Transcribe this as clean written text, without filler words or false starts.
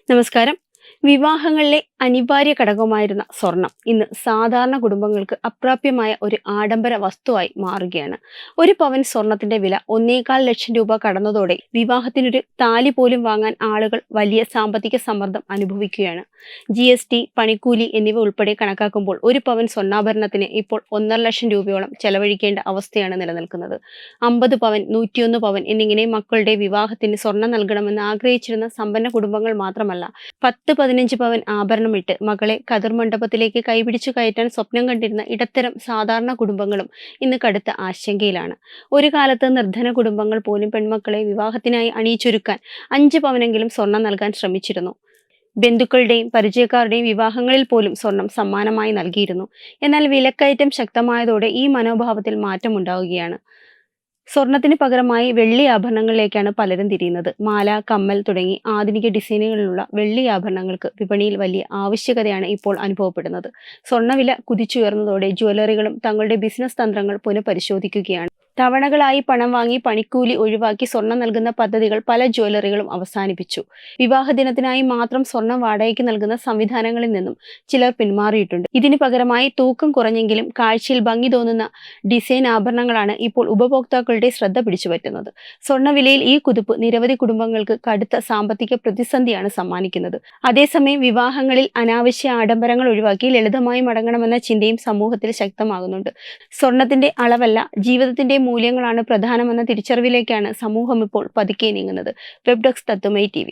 നമസ്കാരം. വിവാഹങ്ങളിലെ അനിവാര്യ ഘടകമായിരുന്ന സ്വർണം ഇന്ന് സാധാരണ കുടുംബങ്ങൾക്ക് അപ്രാപ്യമായ ഒരു ആഡംബര വസ്തുവായി മാറുകയാണ്. ഒരു പവൻ സ്വർണത്തിന്റെ വില 1,4 ലക്ഷം രൂപ കടന്നതോടെ വിവാഹത്തിനൊരു താലി പോലും വാങ്ങാൻ ആളുകൾ വലിയ സാമ്പത്തിക സമ്മർദ്ദം അനുഭവിക്കുകയാണ്. GST, പണിക്കൂലി എന്നിവ ഉൾപ്പെടെ കണക്കാക്കുമ്പോൾ ഒരു പവൻ സ്വർണ്ണാഭരണത്തിന് ഇപ്പോൾ 1,50,000 രൂപയോളം ചെലവഴിക്കേണ്ട അവസ്ഥയാണ് നിലനിൽക്കുന്നത്. 50 പവൻ, 101 പവൻ എന്നിങ്ങനെ മക്കളുടെ വിവാഹത്തിന് സ്വർണം നൽകണമെന്ന് ആഗ്രഹിച്ചിരുന്ന സമ്പന്ന കുടുംബങ്ങൾ മാത്രമല്ല, 10-15 പവൻ ആഭരണമിട്ട് മകളെ കതിർ മണ്ഡപത്തിലേക്ക് കൈപിടിച്ചു കയറ്റാൻ സ്വപ്നം കണ്ടിരുന്ന ഇടത്തരം സാധാരണ കുടുംബങ്ങളും ഇന്ന് കടുത്ത ആശങ്കയിലാണ്. ഒരു കാലത്ത് നിർധന കുടുംബങ്ങൾ പോലും പെൺമക്കളെ വിവാഹത്തിനായി അണിയിച്ചൊരുക്കാൻ 5 പവനെങ്കിലും സ്വർണം നൽകാൻ ശ്രമിച്ചിരുന്നു. ബന്ധുക്കളുടെയും പരിചയക്കാരുടെയും വിവാഹങ്ങളിൽ പോലും സ്വർണം സമ്മാനമായി നൽകിയിരുന്നു. എന്നാൽ വിലക്കയറ്റം ശക്തമായതോടെ ഈ മനോഭാവത്തിൽ മാറ്റമുണ്ടാവുകയാണ്. സ്വർണത്തിന് പകരമായി വെള്ളി ആഭരണങ്ങളിലേക്കാണ് പലരും തിരിയുന്നത്. മാല, കമ്മൽ തുടങ്ങി ആധുനിക ഡിസൈനുകളിലുള്ള വെള്ളി ആഭരണങ്ങൾക്ക് വിപണിയിൽ വലിയ ആവശ്യകതയാണ് ഇപ്പോൾ അനുഭവപ്പെടുന്നത്. സ്വർണ്ണവില കുതിച്ചുയർന്നതോടെ ജ്വല്ലറികളും തങ്ങളുടെ ബിസിനസ് തന്ത്രങ്ങൾ പുനഃപരിശോധിക്കുകയാണ്. തവണകളായി പണം വാങ്ങി പണിക്കൂലി ഒഴിവാക്കി സ്വർണം നൽകുന്ന പദ്ധതികൾ പല ജ്വല്ലറികളും അവസാനിപ്പിച്ചു. വിവാഹ ദിനത്തിനായി മാത്രം സ്വർണം വാടകയ്ക്ക് നൽകുന്ന സംവിധാനങ്ങളിൽ നിന്നും ചിലർ പിന്മാറിയിട്ടുണ്ട്. ഇതിന് പകരമായി തൂക്കം കുറഞ്ഞെങ്കിലും കാഴ്ചയിൽ ഭംഗി തോന്നുന്ന ഡിസൈൻ ആഭരണങ്ങളാണ് ഇപ്പോൾ ഉപഭോക്താക്കളുടെ ശ്രദ്ധ പിടിച്ചുപറ്റുന്നത്. സ്വർണ്ണവിലയിൽ ഈ കുതിപ്പ് നിരവധി കുടുംബങ്ങൾക്ക് കടുത്ത സാമ്പത്തിക പ്രതിസന്ധിയാണ് സമ്മാനിക്കുന്നത്. അതേസമയം വിവാഹങ്ങളിൽ അനാവശ്യ ആഡംബരങ്ങൾ ഒഴിവാക്കി ലളിതമായി മടങ്ങണമെന്ന ചിന്തയും സമൂഹത്തിൽ ശക്തമാകുന്നുണ്ട്. സ്വർണത്തിന്റെ അളവല്ല, ജീവിതത്തിന്റെ മൂല്യങ്ങളാണ് പ്രധാനമെന്ന തിരിച്ചറിവിലേക്കാണ് സമൂഹം ഇപ്പോൾ പതുക്കെ നീങ്ങുന്നത്. Web desk Tatwamayi TV.